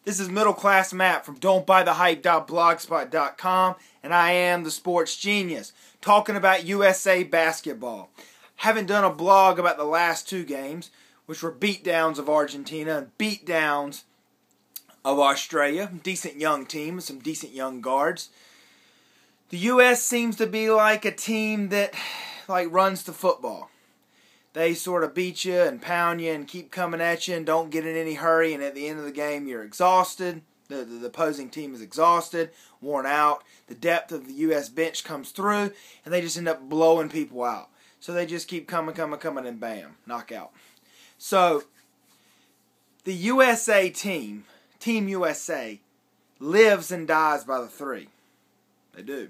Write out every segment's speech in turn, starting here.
This is Middle Class Matt from don'tbuythehype.blogspot.com, and I am the sports genius, talking about USA basketball. Haven't done a blog about the last two games, which were beatdowns of Argentina and beatdowns of Australia. Decent young team with some decent young guards. The U.S. seems to be like a team that runs the football. They sort of beat you and pound you and keep coming at you and don't get in any hurry, and at the end of the game you're exhausted. The opposing team is exhausted, worn out. The depth of the U.S. bench comes through, and they just end up blowing people out. So they just keep coming, and bam, knockout. So the USA team, Team USA, lives and dies by the three. They do.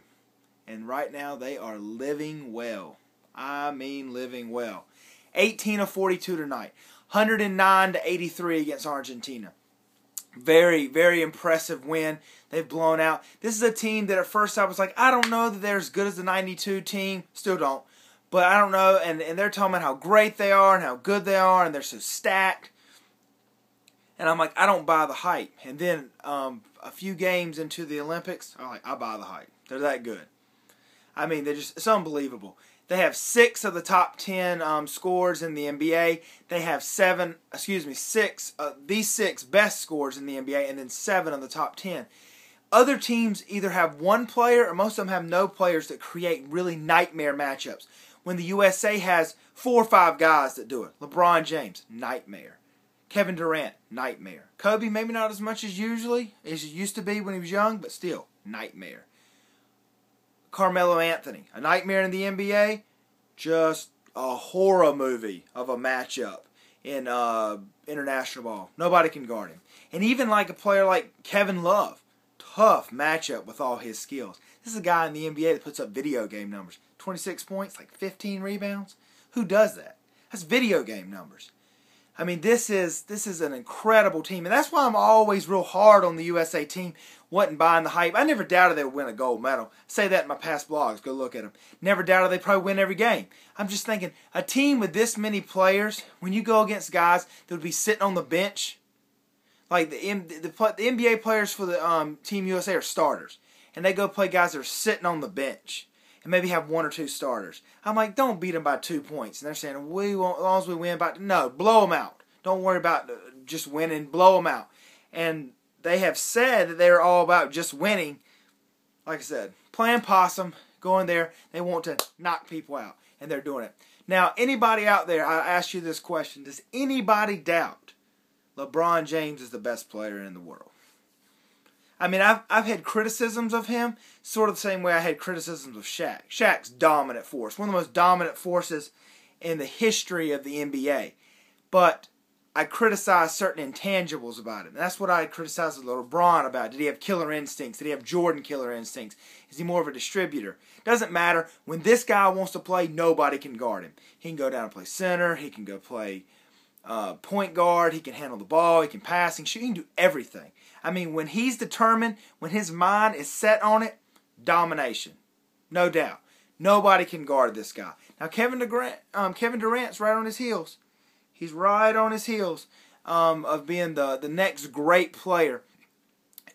And right now they are living well. I mean living well. 18 of 42 tonight. 109 to 83 against Argentina. Very, very impressive win. They've blown out. This is a team that at first I was like, I don't know that they're as good as the 92 team. Still don't. But I don't know. And they're talking about how great they are and how good they are. And they're so stacked. And I'm like, I don't buy the hype. And then a few games into the Olympics, I'm like, I buy the hype. They're that good. I mean, it's unbelievable. They have 6 of the top 10 scores in the NBA. They have these 6 best scores in the NBA, and then 7 of the top 10. Other teams either have one player, or most of them have no players that create really nightmare matchups. When the USA has 4 or 5 guys that do it. LeBron James, nightmare. Kevin Durant, nightmare. Kobe, maybe not as much as it used to be when he was young, but still, nightmare. Carmelo Anthony, a nightmare in the NBA, just a horror movie of a matchup in international ball. Nobody can guard him. And even like a player like Kevin Love, tough matchup with all his skills. This is a guy in the NBA that puts up video game numbers. 26 points, like 15 rebounds. Who does that? That's video game numbers. I mean, this is an incredible team, and that's why I'm always real hard on the USA team. Wasn't buying the hype. I never doubted they would win a gold medal. I say that in my past blogs. Go look at them. Never doubted they'd probably win every game. I'm just thinking, a team with this many players, when you go against guys that would be sitting on the bench, like the NBA players for the Team USA are starters, and they go play guys that are sitting on the bench and maybe have 1 or 2 starters. I'm like, don't beat them by 2 points. And they're saying, we won't, as long as we win no, blow them out. Don't worry about just winning, blow them out. And they have said that they're all about just winning. Like I said, playing possum, going there, they want to knock people out. And they're doing it. Now, anybody out there, I ask you this question, does anybody doubt LeBron James is the best player in the world? I mean, I've had criticisms of him, sort of the same way I had criticisms of Shaq. Shaq's dominant force, one of the most dominant forces in the history of the NBA. But I criticize certain intangibles about him. And that's what I criticized LeBron about. Did he have killer instincts? Did he have Jordan killer instincts? Is he more of a distributor? Doesn't matter. When this guy wants to play, nobody can guard him. He can go down and play center. He can go play point guard. He can handle the ball. He can pass. He can do everything. I mean, when he's determined, when his mind is set on it, domination. No doubt. Nobody can guard this guy. Now, Kevin Durant's right on his heels. He's right on his heels of being the next great player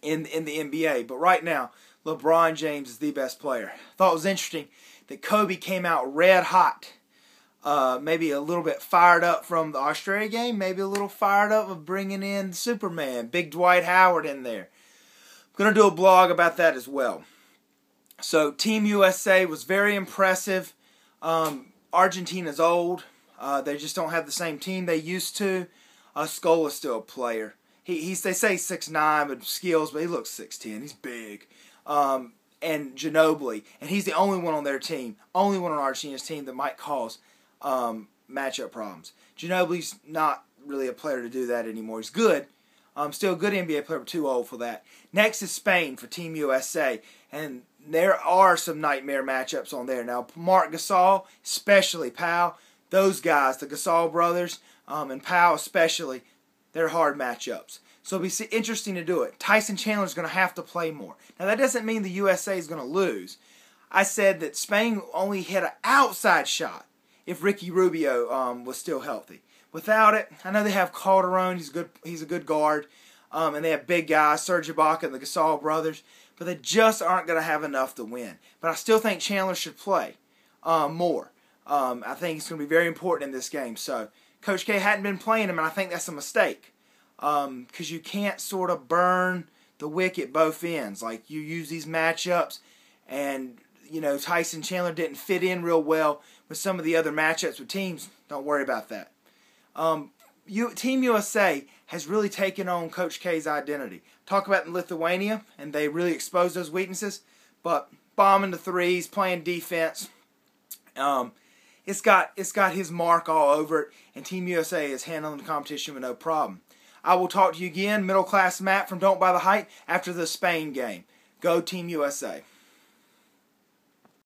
in the NBA. But right now, LeBron James is the best player. Thought it was interesting that Kobe came out red hot. Maybe a little bit fired up from the Australia game. Maybe a little fired up of bringing in Superman. Big Dwight Howard in there. I'm going to do a blog about that as well. So Team USA was very impressive. Argentina's old. They just don't have the same team they used to. Scola's still a player. They say 6'9", but skills, but he looks 6'10". He's big. And Ginobili, and he's the only one on their team, only one on Argentina's team that might cause matchup problems. Ginobili's not really a player to do that anymore. He's good. Still a good NBA player, but too old for that. Next is Spain for Team USA, and there are some nightmare matchups on there. Now, Marc Gasol, especially Pau, those guys, the Gasol brothers, and Pau especially, they're hard matchups. So it'll be interesting to do it. Tyson Chandler's going to have to play more. Now, that doesn't mean the USA is going to lose. I said that Spain only hit an outside shot if Ricky Rubio was still healthy. Without it, I know they have Calderon. He's a good guard. and they have big guys, Serge Ibaka and the Gasol brothers, but they just aren't going to have enough to win. But I still think Chandler should play more. I think it's going to be very important in this game. So Coach K hadn't been playing him, and I think that's a mistake because you can't sort of burn the wick at both ends. Like, you use these matchups, and Tyson Chandler didn't fit in real well with some of the other matchups with teams. Don't worry about that. Team USA has really taken on Coach K's identity. Talk about in Lithuania, and they really exposed those weaknesses. But bombing the threes, playing defense, it's got his mark all over it, and Team USA is handling the competition with no problem. I will talk to you again, Middle Class Matt from Don't Buy the Hype, after the Spain game. Go Team USA.